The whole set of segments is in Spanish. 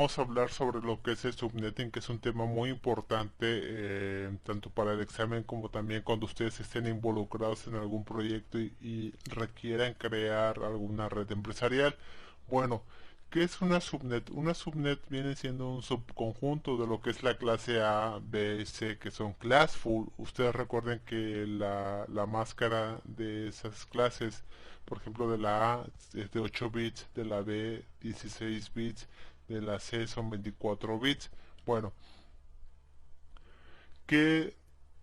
vamos a hablar sobre lo que es el subnetting, que es un tema muy importante tanto para el examen como también cuando ustedes estén involucrados en algún proyecto y requieran crear alguna red empresarial. Bueno, ¿qué es una subnet? Una subnet viene siendo un subconjunto de lo que es la clase A, B, C, que son classful. Ustedes recuerden que la máscara de esas clases, por ejemplo, de la A es de 8 bits, de la B 16 bits, de la C son 24 bits. Bueno, ¿qué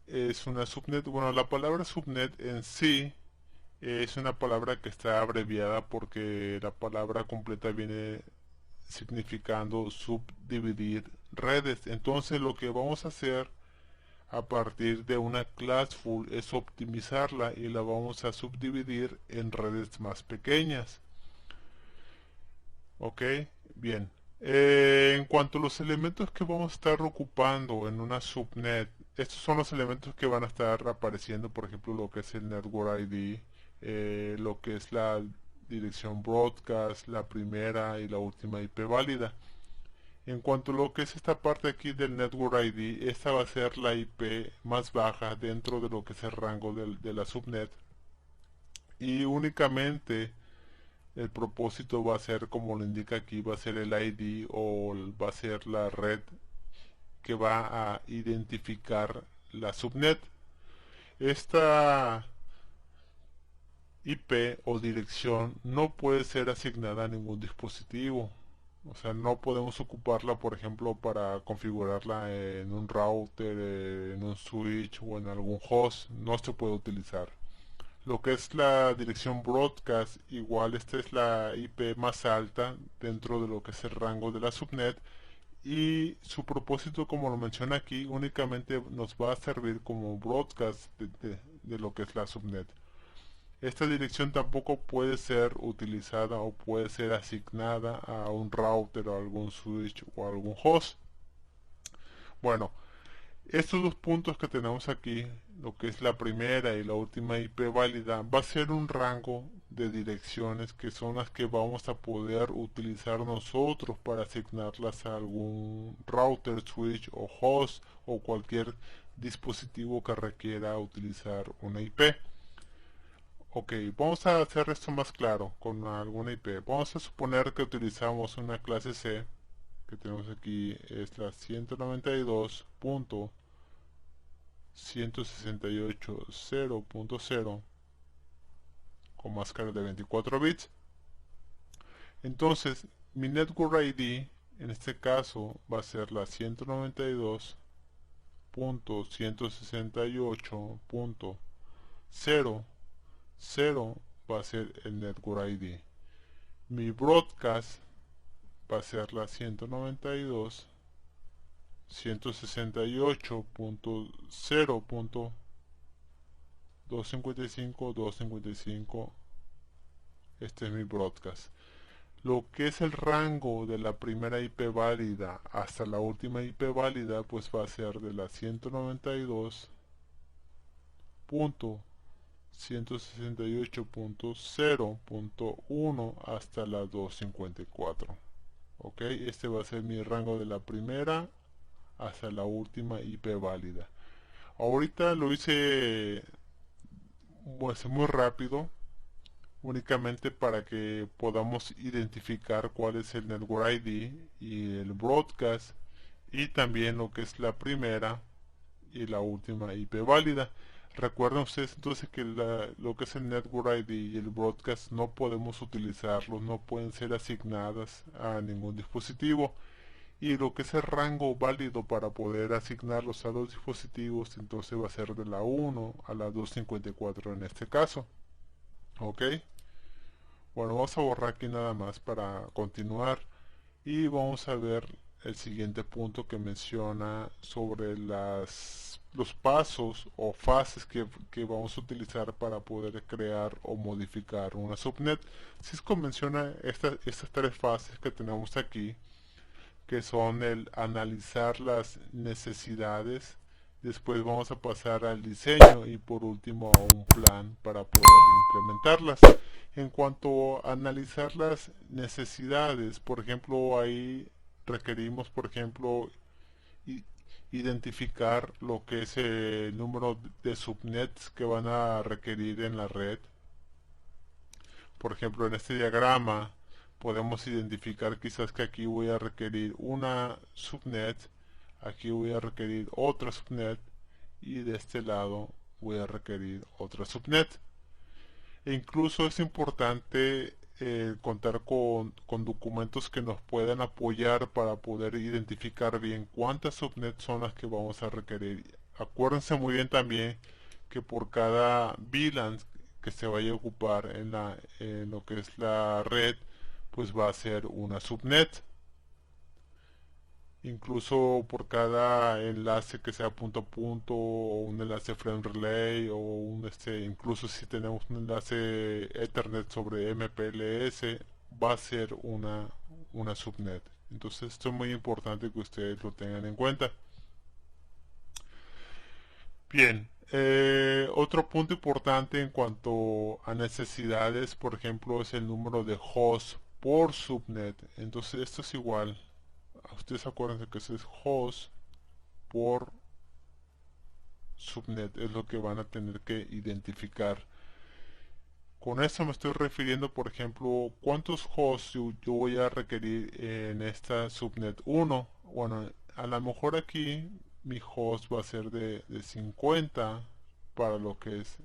es una subnet? Bueno, la palabra subnet en sí es una palabra que está abreviada porque la palabra completa viene significando subdividir redes. Entonces lo que vamos a hacer a partir de una classful es optimizarla y la vamos a subdividir en redes más pequeñas. Ok, bien. En cuanto a los elementos que vamos a estar ocupando en una subnet, estos son los elementos que van a estar apareciendo, por ejemplo, lo que es el Network ID, lo que es la dirección broadcast, la primera y la última IP válida. En cuanto a lo que es esta parte aquí del Network ID, esta va a ser la IP más baja dentro de lo que es el rango de la subnet y únicamente el propósito va a ser, como lo indica aquí, va a ser el ID o va a ser la red que va a identificar la subnet. Esta IP o dirección no puede ser asignada a ningún dispositivo. O sea, no podemos ocuparla, por ejemplo, para configurarla en un router, en un switch o en algún host. No se puede utilizar. Lo que es la dirección broadcast, igual esta es la IP más alta dentro de lo que es el rango de la subnet y su propósito, como lo menciona aquí, únicamente nos va a servir como broadcast de lo que es la subnet. Esta dirección tampoco puede ser utilizada o puede ser asignada a un router o algún switch o algún host. Bueno, estos dos puntos que tenemos aquí, lo que es la primera y la última IP válida, va a ser un rango de direcciones que son las que vamos a poder utilizar nosotros para asignarlas a algún router, switch o host o cualquier dispositivo que requiera utilizar una IP. Ok, vamos a hacer esto más claro con alguna IP. Vamos a suponer que utilizamos una clase C, que tenemos aquí, es la 192.168.0.0 con máscara de 24 bits. Entonces, mi Network ID en este caso va a ser la 192.168.0.0 va a ser el Network ID. Mi broadcast va a ser la 192.168.0.255.255. Este es mi broadcast. Lo que es el rango de la primera IP válida hasta la última IP válida, pues va a ser de la 192.168.0.1 hasta la 254. Ok, este va a ser mi rango de la primera hasta la última IP válida. Ahorita lo hice pues, muy rápido, únicamente para que podamos identificar cuál es el Network ID y el broadcast y también lo que es la primera y la última IP válida. Recuerden ustedes entonces que lo que es el Network ID y el broadcast no podemos utilizarlos, no pueden ser asignadas a ningún dispositivo. Y lo que es el rango válido para poder asignarlos a los dispositivos, entonces va a ser de la 1 a la 254 en este caso. ¿Ok? Bueno, vamos a borrar aquí nada más para continuar y vamos a ver el siguiente punto que menciona sobre los pasos o fases que vamos a utilizar para poder crear o modificar una subnet. Cisco menciona estas tres fases que tenemos aquí, que son el analizar las necesidades, después vamos a pasar al diseño y por último a un plan para poder implementarlas. En cuanto a analizar las necesidades, por ejemplo, ahí requerimos, por ejemplo, identificar lo que es el número de subnets que van a requerir en la red. Por ejemplo, en este diagrama podemos identificar quizás que aquí voy a requerir una subnet, aquí voy a requerir otra subnet y de este lado voy a requerir otra subnet. E incluso es importante contar con documentos que nos puedan apoyar para poder identificar bien cuántas subnets son las que vamos a requerir. Acuérdense muy bien también que por cada VLAN que se vaya a ocupar en lo que es la red, pues va a ser una subnet. Incluso por cada enlace que sea punto a punto o un enlace frame relay o incluso si tenemos un enlace Ethernet sobre MPLS va a ser una subnet. Entonces esto es muy importante que ustedes lo tengan en cuenta. Bien, otro punto importante en cuanto a necesidades, por ejemplo, es el número de hosts por subnet. Entonces esto es igual. Ustedes acuérdense que eso es host por subnet, es lo que van a tener que identificar. Con esto me estoy refiriendo, por ejemplo, cuántos hosts yo voy a requerir en esta subnet 1. Bueno, a lo mejor aquí mi host va a ser de 50 para lo que es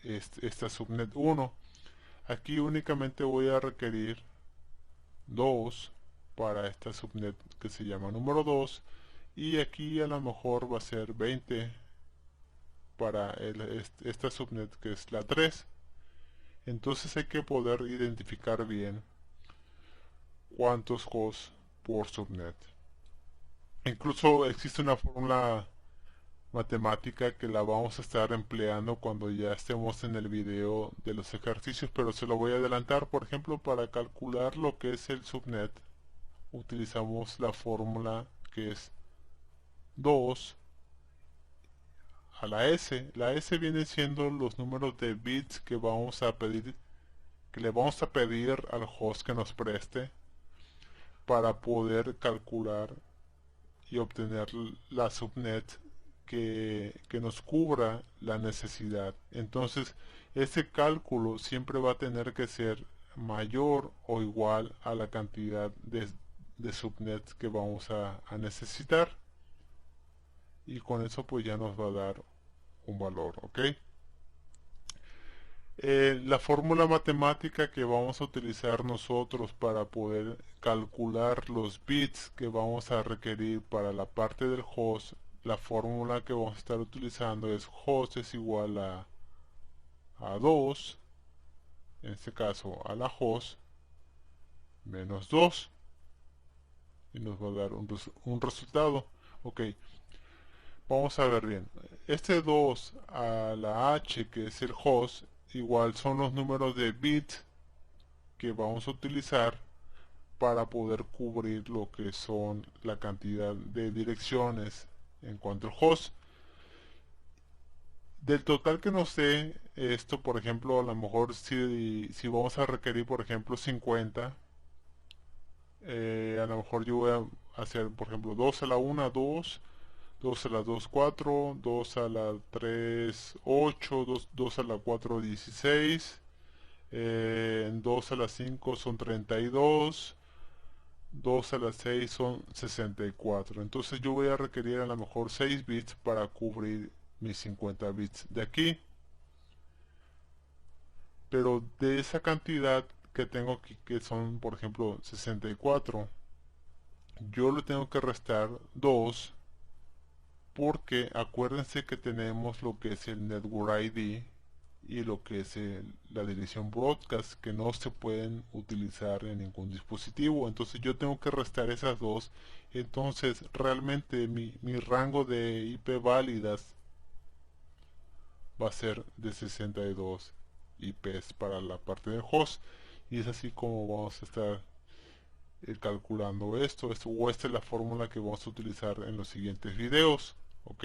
esta subnet 1. Aquí únicamente voy a requerir 2 para esta subnet que se llama número 2 y aquí a lo mejor va a ser 20 para esta subnet que es la 3. Entonces hay que poder identificar bien cuántos hosts por subnet. Incluso existe una fórmula matemática que la vamos a estar empleando cuando ya estemos en el video de los ejercicios, pero se lo voy a adelantar. Por ejemplo, para calcular lo que es el subnet utilizamos la fórmula que es 2 a la S. La S viene siendo los números de bits que vamos a pedir, que le vamos a pedir al host que nos preste para poder calcular y obtener la subnet que nos cubra la necesidad. Entonces, ese cálculo siempre va a tener que ser mayor o igual a la cantidad de subnets que vamos a necesitar. Y con eso pues ya nos va a dar un valor, ¿ok? La fórmula matemática que vamos a utilizar nosotros para poder calcular los bits que vamos a requerir para la parte del host, la fórmula que vamos a estar utilizando es host es igual a 2, en este caso a la host, menos 2, y nos va a dar un resultado. Ok, vamos a ver bien. Este 2 a la h, que es el host, igual son los números de bits que vamos a utilizar para poder cubrir lo que son la cantidad de direcciones en cuanto al host. Del total que nos dé esto, por ejemplo, a lo mejor si vamos a requerir, por ejemplo, 50, a lo mejor yo voy a hacer, por ejemplo, 2 a la 1, 2, 2 a la 2, 4, 2 a la 3, 8, 2 a la 4, 16, 2 a la 5 son 32, 2 a la 6 son 64. Entonces yo voy a requerir a lo mejor 6 bits para cubrir mis 50 bits de aquí. Pero de esa cantidad que tengo aquí, que son por ejemplo 64, yo le tengo que restar 2 porque acuérdense que tenemos lo que es el Network ID y lo que es la dirección broadcast que no se pueden utilizar en ningún dispositivo. Entonces yo tengo que restar esas dos. Entonces realmente mi rango de IP válidas va a ser de 62 IPs para la parte del host. Y es así como vamos a estar calculando esto, o esta es la fórmula que vamos a utilizar en los siguientes videos. ¿Ok?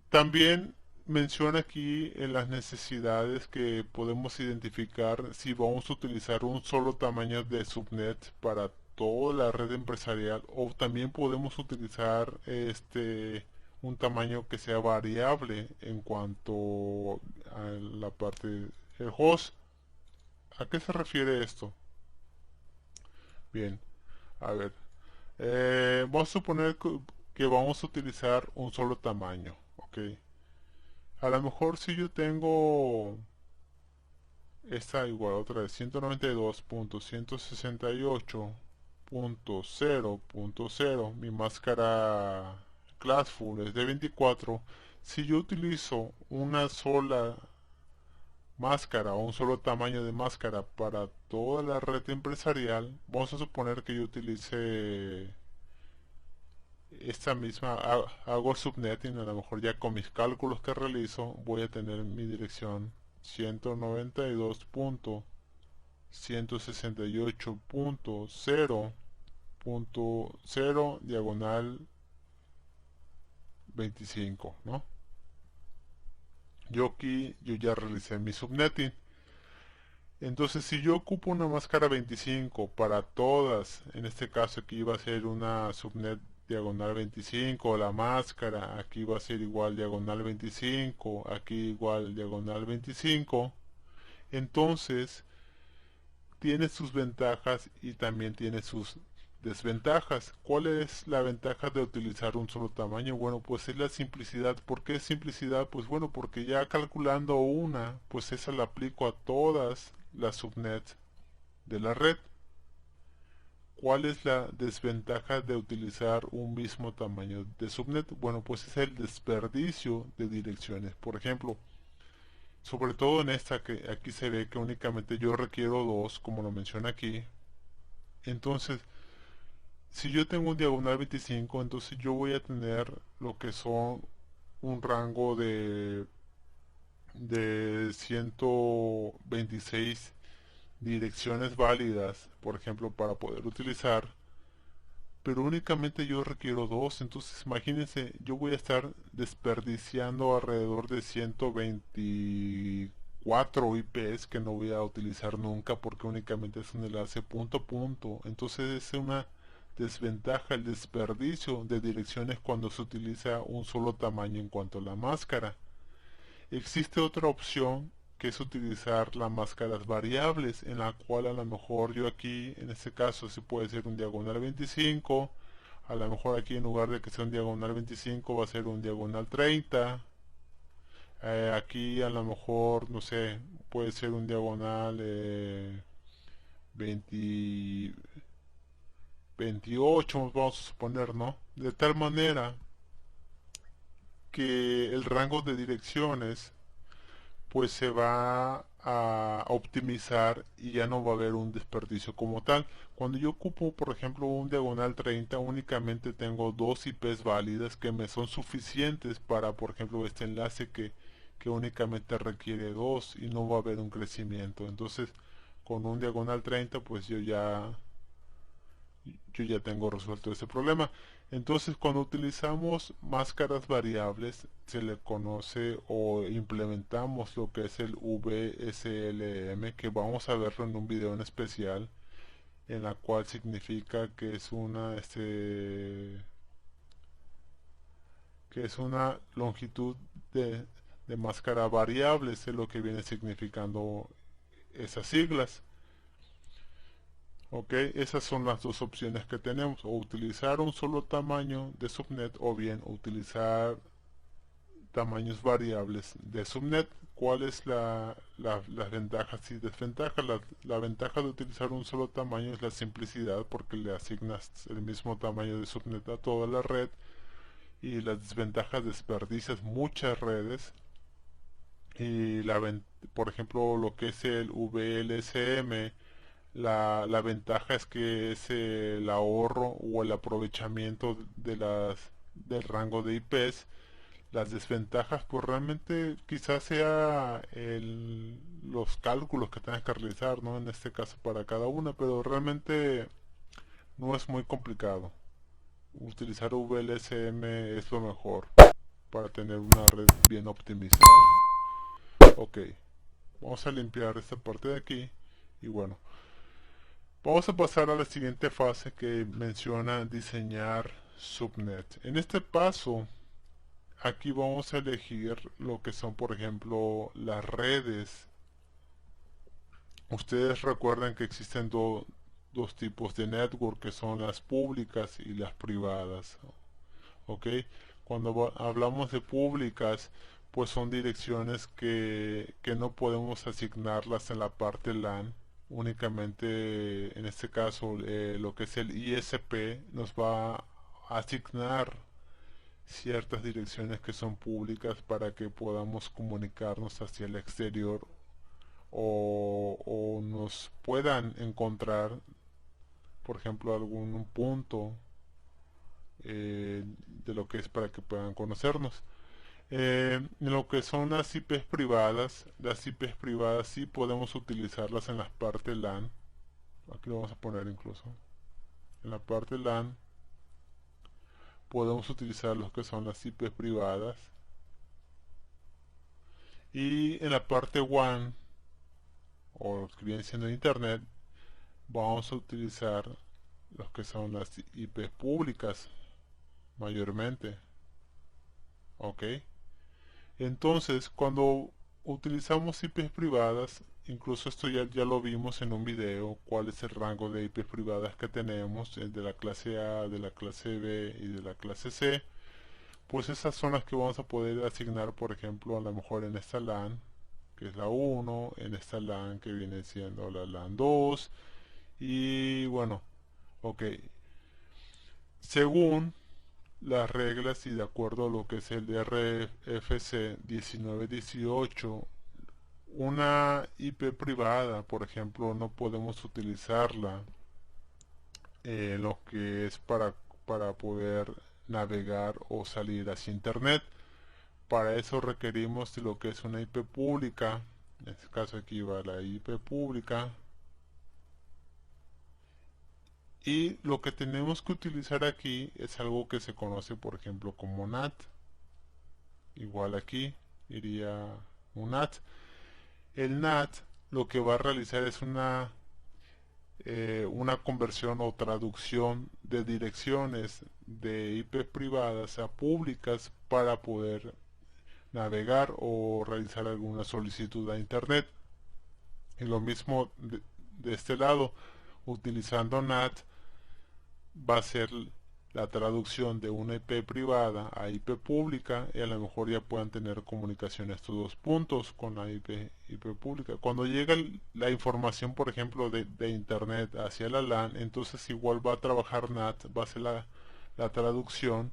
También menciona aquí en las necesidades que podemos identificar si vamos a utilizar un solo tamaño de subnet para toda la red empresarial o también podemos utilizar un tamaño que sea variable en cuanto a la parte del host. ¿A qué se refiere esto? Bien, a ver, vamos a suponer que vamos a utilizar un solo tamaño, ¿ok? A lo mejor si yo tengo esta igual otra vez 192.168.0.0, mi máscara Classful es de 24. Si yo utilizo una sola máscara o un solo tamaño de máscara para toda la red empresarial, vamos a suponer que yo utilice esta misma, hago subnetting, a lo mejor ya con mis cálculos que realizo voy a tener mi dirección 192.168.0.0 diagonal 25, ¿no? Yo ya realicé mi subnetting. Entonces, si yo ocupo una máscara 25 para todas, en este caso aquí va a ser una subnet diagonal 25, la máscara, aquí va a ser igual diagonal 25, aquí igual diagonal 25, entonces tiene sus ventajas y también tiene sus desventajas. ¿Cuál es la ventaja de utilizar un solo tamaño? Bueno, pues es la simplicidad. ¿Por qué simplicidad? Pues bueno, porque ya calculando una, pues esa la aplico a todas las subnets de la red. ¿Cuál es la desventaja de utilizar un mismo tamaño de subnet? Bueno, pues es el desperdicio de direcciones. Por ejemplo, sobre todo en esta que aquí se ve que únicamente yo requiero dos, como lo menciona aquí. Entonces, si yo tengo un diagonal 25, entonces yo voy a tener lo que son un rango de 126 direcciones válidas, por ejemplo, para poder utilizar, pero únicamente yo requiero dos. Entonces imagínense, yo voy a estar desperdiciando alrededor de 124 IPs que no voy a utilizar nunca porque únicamente es un enlace punto a punto. Entonces es una desventaja el desperdicio de direcciones cuando se utiliza un solo tamaño en cuanto a la máscara. Existe otra opción que es utilizar las máscaras variables, en la cual a lo mejor yo aquí, en este caso, sí puede ser un diagonal 25, a lo mejor aquí en lugar de que sea un diagonal 25 va a ser un diagonal 30, aquí a lo mejor, no sé, puede ser un diagonal 20, 28, vamos a suponer, ¿no? De tal manera que el rango de direcciones pues se va a optimizar y ya no va a haber un desperdicio como tal. Cuando yo ocupo, por ejemplo, un diagonal 30, únicamente tengo dos IPs válidas que me son suficientes para, por ejemplo, este enlace que únicamente requiere dos y no va a haber un crecimiento. Entonces, con un diagonal 30, pues yo ya tengo resuelto ese problema. Entonces, cuando utilizamos máscaras variables, se le conoce o implementamos lo que es el VSLM, que vamos a verlo en un video en especial, en la cual significa que es una longitud de máscara variable, es lo que viene significando esas siglas. Ok, esas son las dos opciones que tenemos, o utilizar un solo tamaño de subnet o bien utilizar tamaños variables de subnet. ¿Cuál es las ventajas y desventajas? La ventaja de utilizar un solo tamaño es la simplicidad porque le asignas el mismo tamaño de subnet a toda la red, y las desventajas desperdicias muchas redes, y por ejemplo lo que es el VLSM. La ventaja es que es el ahorro o el aprovechamiento del rango de IPs. Las desventajas, pues realmente quizás sea los cálculos que tengas que realizar, ¿no? En este caso para cada una, pero realmente no es muy complicado. Utilizar VLSM es lo mejor. para tener una red bien optimizada. Ok, vamos a limpiar esta parte de aquí y bueno, vamos a pasar a la siguiente fase que menciona diseñar subnet. En este paso, aquí vamos a elegir lo que son, por ejemplo, las redes. Ustedes recuerdan que existen dos tipos de network, que son las públicas y las privadas. ¿Ok? Cuando hablamos de públicas, pues son direcciones que no podemos asignarlas en la parte LAN. Únicamente, en este caso, lo que es el ISP nos va a asignar ciertas direcciones que son públicas para que podamos comunicarnos hacia el exterior o nos puedan encontrar, por ejemplo, algún punto de lo que es para que puedan conocernos. En lo que son las IPs privadas sí podemos utilizarlas en la parte LAN. Aquí lo vamos a poner incluso. En la parte LAN podemos utilizar los que son las IPs privadas. Y en la parte WAN, o lo que viene siendo Internet, vamos a utilizar los que son las IPs públicas mayormente. Ok. Entonces, cuando utilizamos IPs privadas, incluso esto ya lo vimos en un video, cuál es el rango de IPs privadas que tenemos, de la clase A, de la clase B y de la clase C, pues esas son las que vamos a poder asignar, por ejemplo, a lo mejor en esta LAN, que es la 1, en esta LAN que viene siendo la LAN 2, y bueno, ok, según las reglas y de acuerdo a lo que es el RFC 1918, una IP privada, por ejemplo, no podemos utilizarla en lo que es para poder navegar o salir hacia Internet. Para eso requerimos de lo que es una IP pública. En este caso aquí va la IP pública. Y lo que tenemos que utilizar aquí es algo que se conoce, por ejemplo, como NAT. Igual aquí iría un NAT. El NAT lo que va a realizar es una conversión o traducción de direcciones de IP privadas a públicas para poder navegar o realizar alguna solicitud a Internet. Y lo mismo de este lado, utilizando NAT va a ser la traducción de una IP privada a IP pública y a lo mejor ya puedan tener comunicación estos dos puntos con la IP pública. Cuando llega la información, por ejemplo, de Internet hacia la LAN, entonces igual va a trabajar NAT, va a ser la traducción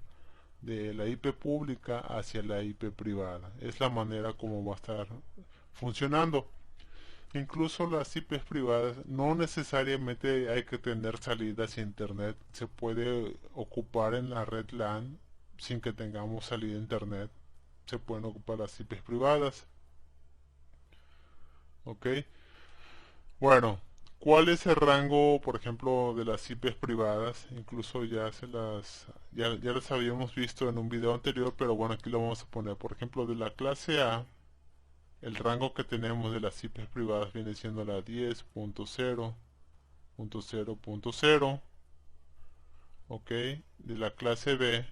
de la IP pública hacia la IP privada. Es la manera como va a estar funcionando. Incluso las IPs privadas no necesariamente hay que tener salidas a internet. Se puede ocupar en la red LAN sin que tengamos salida a internet. Se pueden ocupar las IPs privadas. Ok. Bueno, ¿cuál es el rango, por ejemplo, de las IPs privadas? Incluso ya las habíamos visto en un video anterior, pero bueno, aquí lo vamos a poner. Por ejemplo, de la clase A, el rango que tenemos de las IPs privadas viene siendo la 10.0.0.0. Ok, de la clase B,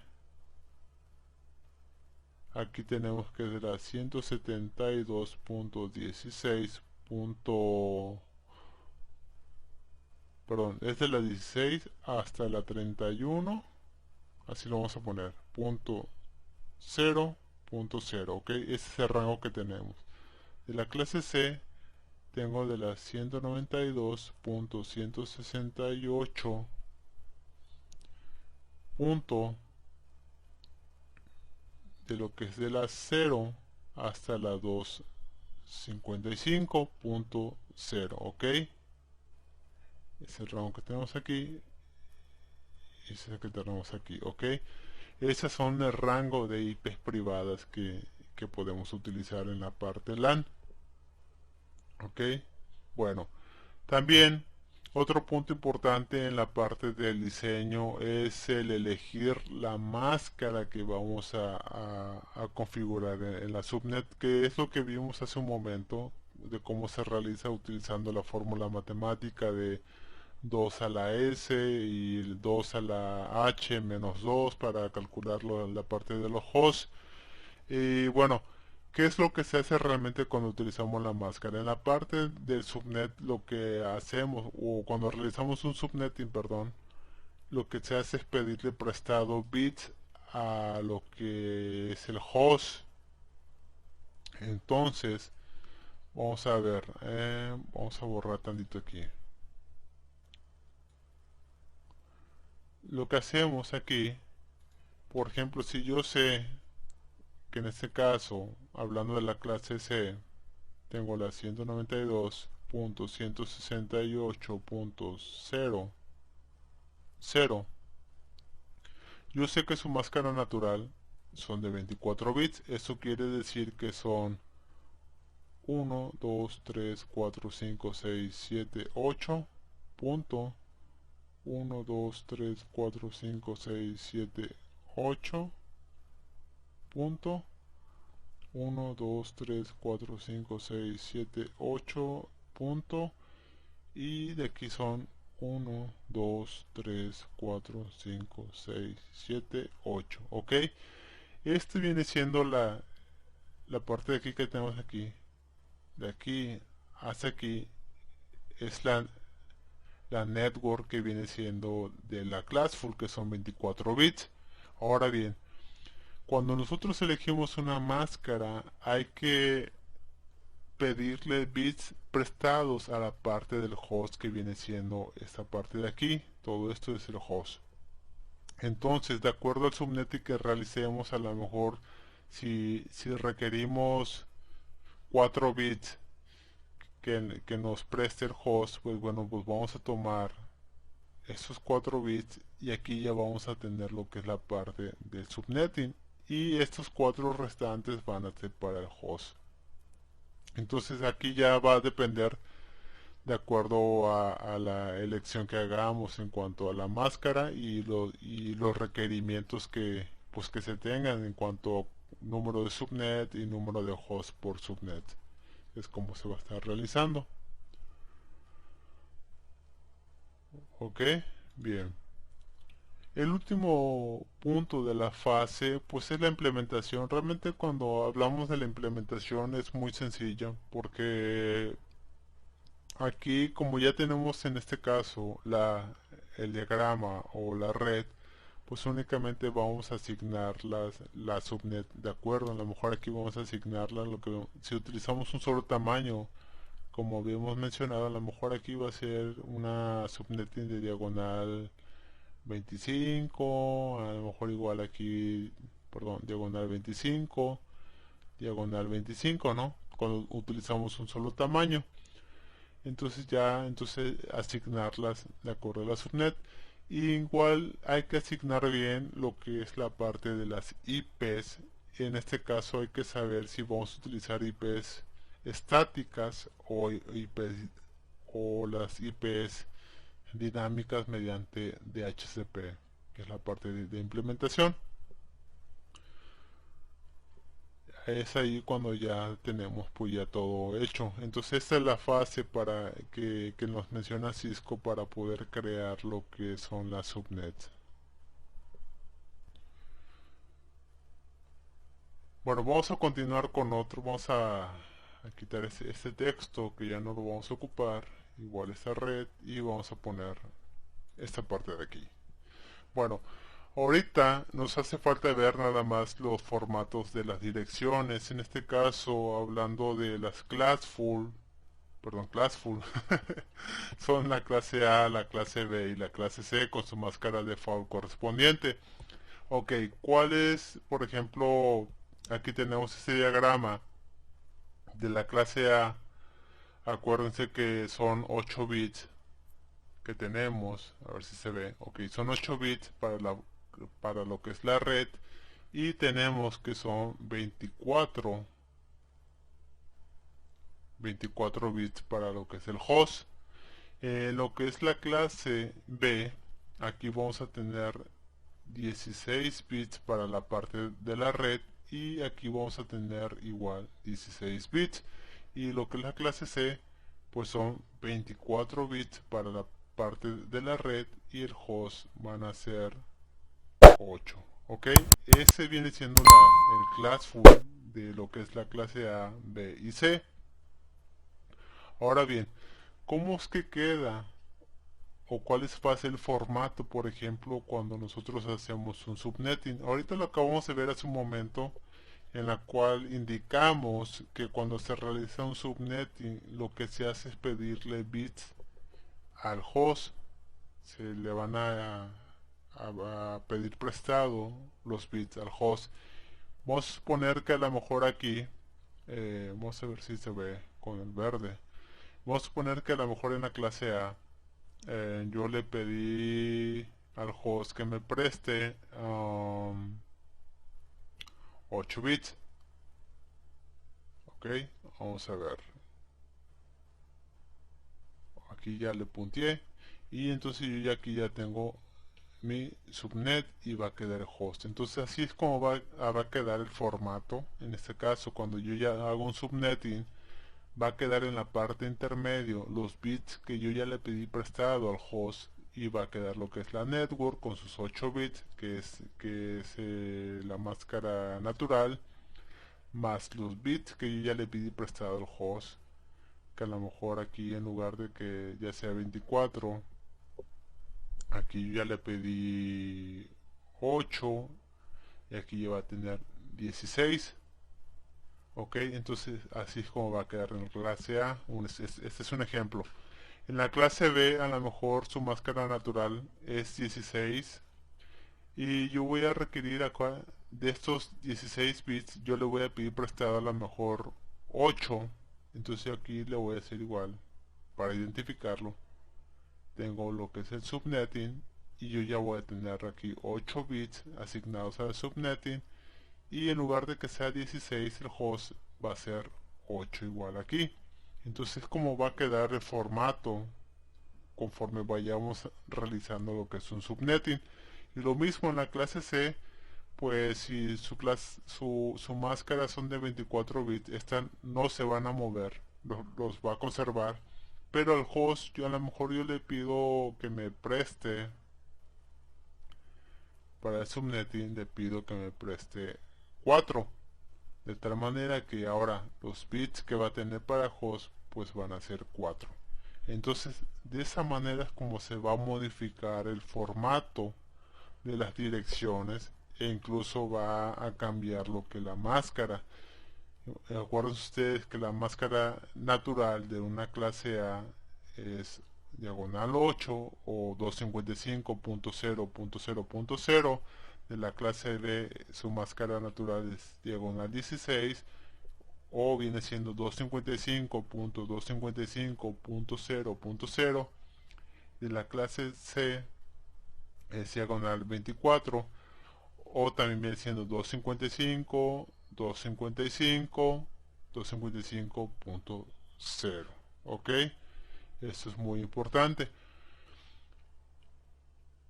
aquí tenemos que es de la 172.16. Perdón, es de la 16 hasta la 31, así lo vamos a poner, punto 0.0, ok, ese es el rango que tenemos. De la clase C tengo de la 192.168 punto de lo que es de la 0 hasta la 255.0, ok, es el rango que tenemos aquí y ese es el que tenemos aquí, ok. Esas son el rango de IPs privadas que podemos utilizar en la parte LAN, ok. Bueno, también Otro punto importante en la parte del diseño es el elegir la máscara que vamos a configurar en la subnet, que es lo que vimos hace un momento de cómo se realiza utilizando la fórmula matemática de 2 a la S y 2 a la H menos 2 para calcularlo en la parte de los hosts. Y bueno, ¿qué es lo que se hace realmente cuando utilizamos la máscara? En la parte del subnet lo que hacemos, o cuando realizamos un subnetting, perdón, lo que se hace es pedirle prestado bits a lo que es el host. Entonces, vamos a ver, vamos a borrar tantito aquí. Lo que hacemos aquí, por ejemplo, si yo sé que en este caso, hablando de la clase C, tengo la 192.168.00. Yo sé que su máscara natural son de 24 bits. Eso quiere decir que son 1, 2, 3, 4, 5, 6, 7, 8. Punto 1, 2, 3, 4, 5, 6, 7, 8. Punto 1, 2, 3, 4, 5, 6, 7, 8. Punto. Y de aquí son 1, 2, 3, 4, 5, 6, 7, 8. ¿Ok? Este viene siendo la parte de aquí que tenemos aquí. De aquí hasta aquí es la network que viene siendo de la Classful, que son 24 bits. Ahora bien, cuando nosotros elegimos una máscara, hay que pedirle bits prestados a la parte del host que viene siendo esta parte de aquí. Todo esto es el host. Entonces, de acuerdo al subnetting que realicemos, a lo mejor si requerimos 4 bits que nos preste el host, pues bueno, pues vamos a tomar esos 4 bits y aquí ya vamos a tener lo que es la parte del subnetting y estos 4 restantes van a ser para el host. Entonces aquí ya va a depender de acuerdo a la elección que hagamos en cuanto a la máscara y los requerimientos que, pues, que se tengan en cuanto a número de subnet y número de host por subnet. Es como se va a estar realizando. Ok, bien. El último punto de la fase pues es la implementación. Realmente cuando hablamos de la implementación es muy sencilla porque aquí, como ya tenemos en este caso el diagrama o la red, pues únicamente vamos a asignar la subnet de acuerdo. A lo mejor aquí vamos a asignarla lo que si utilizamos un solo tamaño, como habíamos mencionado, a lo mejor aquí va a ser una subnetting de diagonal 25, a lo mejor igual aquí, perdón, diagonal 25, diagonal 25, ¿no? Cuando utilizamos un solo tamaño. Entonces asignarlas de acuerdo a la subnet. Y igual hay que asignar bien lo que es la parte de las IPs. En este caso hay que saber si vamos a utilizar IPs estáticas o las IPs dinámicas mediante DHCP, que es la parte de implementación. Es ahí cuando ya tenemos pues ya todo hecho. Entonces esta es la fase para que nos menciona Cisco para poder crear lo que son las subnets. Bueno, vamos a continuar con otro. Vamos a quitar este texto que ya no lo vamos a ocupar. Igual esta red y vamos a poner esta parte de aquí. Bueno, ahorita nos hace falta ver nada más los formatos de las direcciones. En este caso, hablando de las Classful, son la clase A, la clase B y la clase C con su máscara de default correspondiente. Ok, ¿cuál es, por ejemplo, aquí tenemos este diagrama de la clase A? Acuérdense que son 8 bits que tenemos, a ver si se ve. Ok, son 8 bits para lo que es la red y tenemos que son 24 bits para lo que es el host. Lo que es la clase B, aquí vamos a tener 16 bits para la parte de la red y aquí vamos a tener igual 16 bits. Y lo que es la clase C, pues son 24 bits para la parte de la red y el host van a ser 8. ¿Ok? Ese viene siendo el class full de lo que es la clase A, B y C. Ahora bien, ¿cómo es que queda o cuál va a ser el formato, por ejemplo, cuando nosotros hacemos un subnetting? Ahorita lo acabamos de ver hace un momento, en la cual indicamos que cuando se realiza un subnetting, lo que se hace es pedirle bits al host. Se le van a pedir prestado los bits al host. Vamos a suponer que a lo mejor aquí, vamos a ver si se ve con el verde. Vamos a suponer que a lo mejor en la clase A yo le pedí al host que me preste 8 bits. Ok, vamos a ver. Aquí ya le punteé. Y entonces yo ya aquí ya tengo mi subnet y va a quedar el host. Entonces así es como va a quedar el formato. En este caso, cuando yo ya hago un subnetting, va a quedar en la parte intermedio los bits que yo ya le pedí prestado al host y va a quedar lo que es la network con sus 8 bits, que es la máscara natural, más los bits que yo ya le pedí prestado al host, que a lo mejor aquí en lugar de que ya sea 24, aquí yo ya le pedí 8 y aquí ya va a tener 16. Ok, entonces así es como va a quedar en la clase A. Este es un ejemplo. En la clase B a lo mejor su máscara natural es 16 y yo voy a requerir acá de estos 16 bits, yo le voy a pedir prestado a lo mejor 8. Entonces aquí le voy a hacer igual para identificarlo. Tengo lo que es el subnetting y yo ya voy a tener aquí 8 bits asignados al subnetting y en lugar de que sea 16 el host va a ser 8 igual aquí. Entonces como va a quedar el formato conforme vayamos realizando lo que es un subnetting. Y lo mismo en la clase C, pues si su máscara son de 24 bits, estas no se van a mover, los va a conservar. Pero al host yo a lo mejor yo le pido que me preste, para el subnetting le pido que me preste 4. De tal manera que ahora los bits que va a tener para host pues van a ser 4. Entonces de esa manera es como se va a modificar el formato de las direcciones e incluso va a cambiar lo que la máscara. Acuérdense ustedes que la máscara natural de una clase A es diagonal 8 o 255.0.0.0. De la clase B su máscara natural es diagonal 16 o viene siendo 255.255.0.0. De la clase C es diagonal 24 o también viene siendo 255, 255, 255.0. ¿Ok? Esto es muy importante.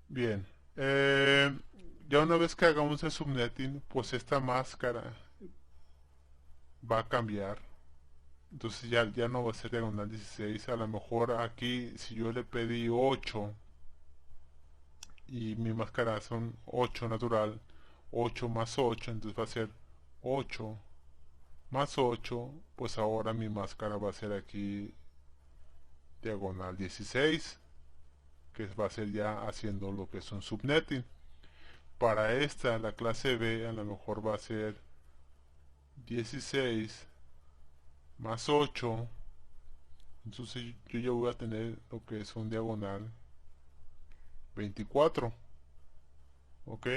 Bien. Ya una vez que hagamos el subnetting, pues esta máscara va a cambiar. Entonces ya no va a ser diagonal 16. A lo mejor aquí, si yo le pedí 8 y mi máscara son 8 natural, 8 más 8, entonces va a ser 8 más 8, pues ahora mi máscara va a ser aquí diagonal 16, que va a ser ya haciendo lo que es un subnetting. Para esta, la clase B, a lo mejor va a ser 16 más 8, entonces yo ya voy a tener lo que es un diagonal 24, ¿ok?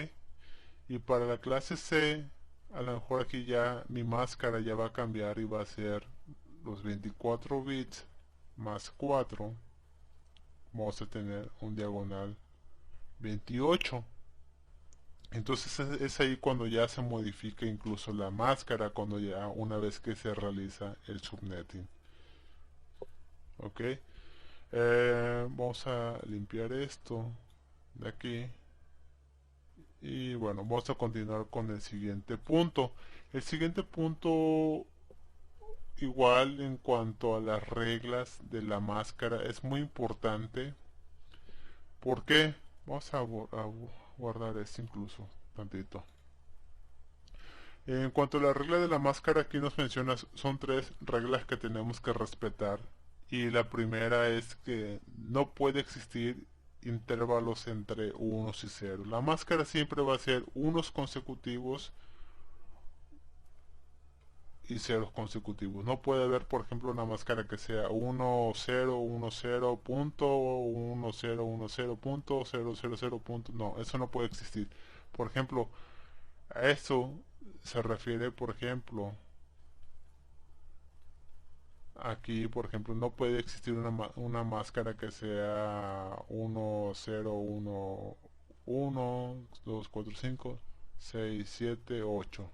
Y para la clase C, a lo mejor aquí ya mi máscara ya va a cambiar y va a ser los 24 bits más 4, vamos a tener un diagonal 28. Entonces es ahí cuando ya se modifica incluso la máscara, cuando ya una vez que se realiza el subnetting. ¿Ok? Vamos a limpiar esto de aquí. Y bueno, vamos a continuar con el siguiente punto. El siguiente punto, igual en cuanto a las reglas de la máscara, es muy importante. ¿Por qué? Vamos a guardar esto incluso tantito. En cuanto a la regla de la máscara, aquí nos mencionas, son tres reglas que tenemos que respetar. Y la primera es que no puede existir intervalos entre unos y ceros. La máscara siempre va a ser unos consecutivos y ceros consecutivos. No puede haber, por ejemplo, una máscara que sea 1, 0, 1, 0, punto, 1, 0, 1, 0, punto, 0, 0, 0, punto. No, eso no puede existir. Por ejemplo, a eso se refiere, por ejemplo, aquí, por ejemplo, no puede existir una máscara que sea 1, 0, 1, 1, 2, 4, 5, 6, 7, 8.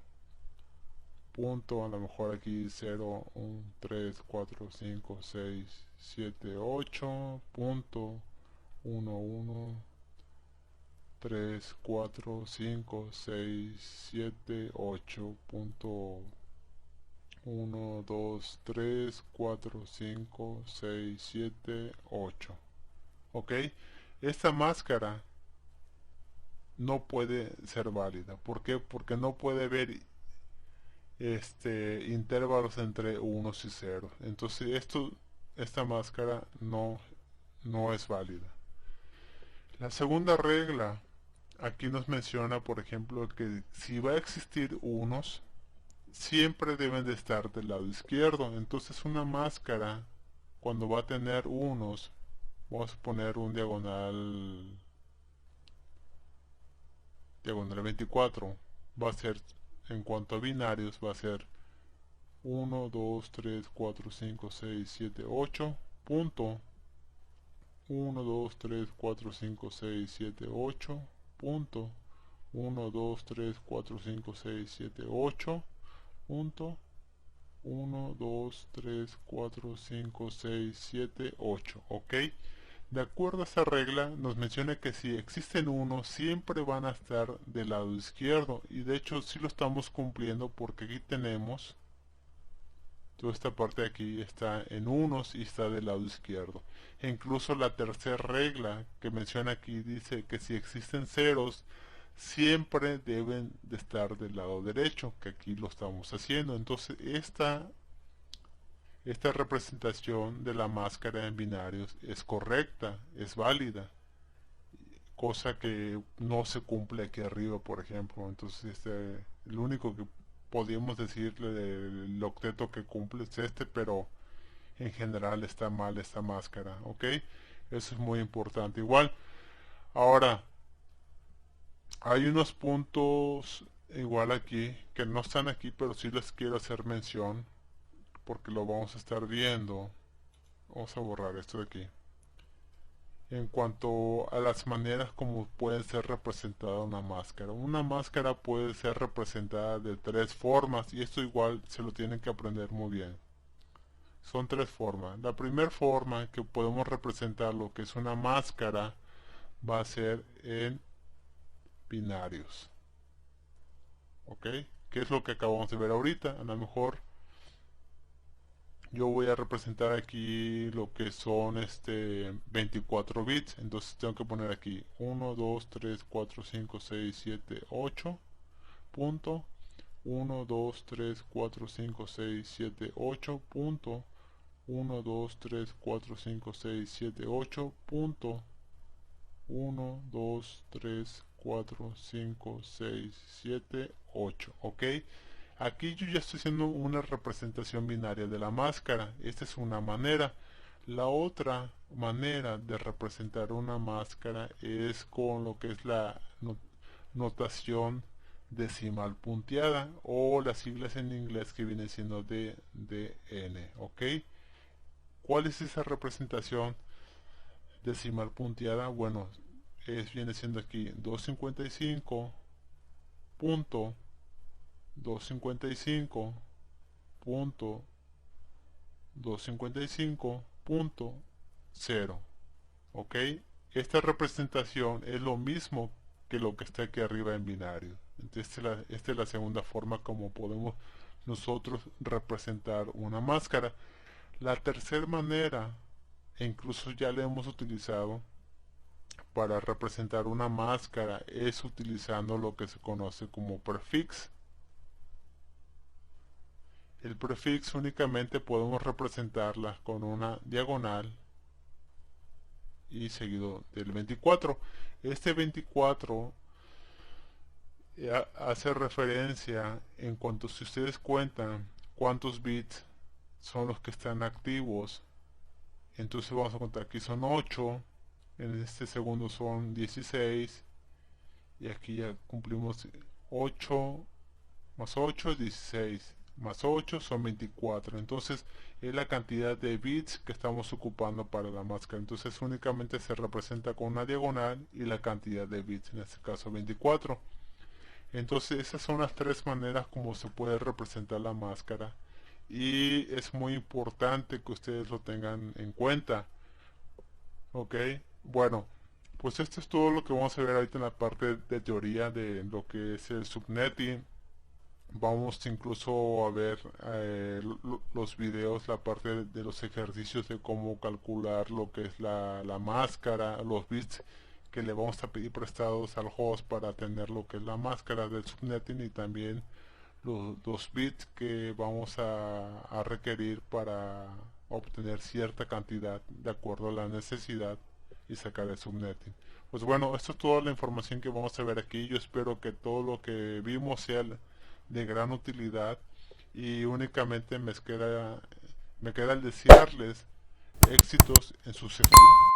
Punto, a lo mejor aquí 0, 1, 3, 4, 5, 6, 7, 8. Punto, 1, 1, 3, 4, 5, 6, 7, 8. Punto, 1, 2, 3, 4, 5, 6, 7, 8. ¿Ok? Esta máscara no puede ser válida. ¿Por qué? Porque no puede haber intervalos entre unos y ceros. Entonces esta máscara no es válida. La segunda regla aquí nos menciona, por ejemplo, que si va a existir unos, siempre deben de estar del lado izquierdo. Entonces una máscara, cuando va a tener unos, vamos a poner un diagonal 24, va a ser, en cuanto a binarios, va a ser 1, 2, 3, 4, 5, 6, 7, 8, punto, 1, 2, 3, 4, 5, 6, 7, 8, punto, 1, 2, 3, 4, 5, 6, 7, 8, punto, 1, 2, 3, 4, 5, 6, 7, 8. ¿Ok? De acuerdo a esta regla, nos menciona que si existen unos, siempre van a estar del lado izquierdo. Y de hecho, sí lo estamos cumpliendo porque aquí tenemos, toda esta parte de aquí está en unos y está del lado izquierdo. E incluso la tercera regla que menciona aquí dice que si existen ceros, siempre deben de estar del lado derecho, que aquí lo estamos haciendo. Entonces, esta representación de la máscara en binarios es correcta, es válida, cosa que no se cumple aquí arriba, por ejemplo. Entonces, el único que podríamos decirle del octeto que cumple es este, pero en general está mal esta máscara, ¿ok? Eso es muy importante. Igual, ahora, hay unos puntos igual aquí que no están aquí, pero sí les quiero hacer mención porque lo vamos a estar viendo. Vamos a borrar esto de aquí. En cuanto a las maneras como puede ser representada una máscara. Una máscara puede ser representada de tres formas y esto igual se lo tienen que aprender muy bien. Son tres formas. La primera forma que podemos representar lo que es una máscara va a ser en binarios. ¿Ok? ¿Qué es lo que acabamos de ver ahorita? A lo mejor yo voy a representar aquí lo que son 24 bits. Entonces tengo que poner aquí 1, 2, 3, 4, 5, 6, 7, 8. Punto. 1, 2, 3, 4, 5, 6, 7, 8. Punto. 1, 2, 3, 4, 5, 6, 7, 8. Punto. 1, 2, 3, 4, 5, 6, 7, 8. ¿Ok? Aquí yo ya estoy haciendo una representación binaria de la máscara. Esta es una manera. La otra manera de representar una máscara es con lo que es la notación decimal punteada o las siglas en inglés que viene siendo DDN. ¿Ok? ¿Cuál es esa representación decimal punteada? Bueno, viene siendo aquí 255 punto 255 punto 255 punto 0. ¿Ok? Esta representación es lo mismo que lo que está aquí arriba en binario. Entonces, esta es la segunda forma como podemos nosotros representar una máscara. La tercera manera, e incluso ya la hemos utilizado para representar una máscara, es utilizando lo que se conoce como prefix. El prefix únicamente podemos representarla con una diagonal y seguido del 24. Este 24 hace referencia en cuanto si ustedes cuentan cuántos bits son los que están activos. Entonces vamos a contar, aquí son 8, en este segundo son 16 y aquí ya cumplimos 8 más 8 es 16 más 8 son 24. Entonces es la cantidad de bits que estamos ocupando para la máscara. Entonces únicamente se representa con una diagonal y la cantidad de bits, en este caso 24. Entonces esas son las tres maneras como se puede representar la máscara y es muy importante que ustedes lo tengan en cuenta. Ok, bueno, pues esto es todo lo que vamos a ver ahorita en la parte de teoría de lo que es el subnetting. Vamos incluso a ver los videos, la parte de los ejercicios de cómo calcular lo que es la máscara, los bits que le vamos a pedir prestados al host para tener lo que es la máscara del subnetting y también los bits que vamos a requerir para obtener cierta cantidad de acuerdo a la necesidad y sacar el subnetting. Pues bueno, esto es toda la información que vamos a ver aquí. Yo espero que todo lo que vimos sea de gran utilidad y únicamente me queda el desearles éxitos en sus estudios.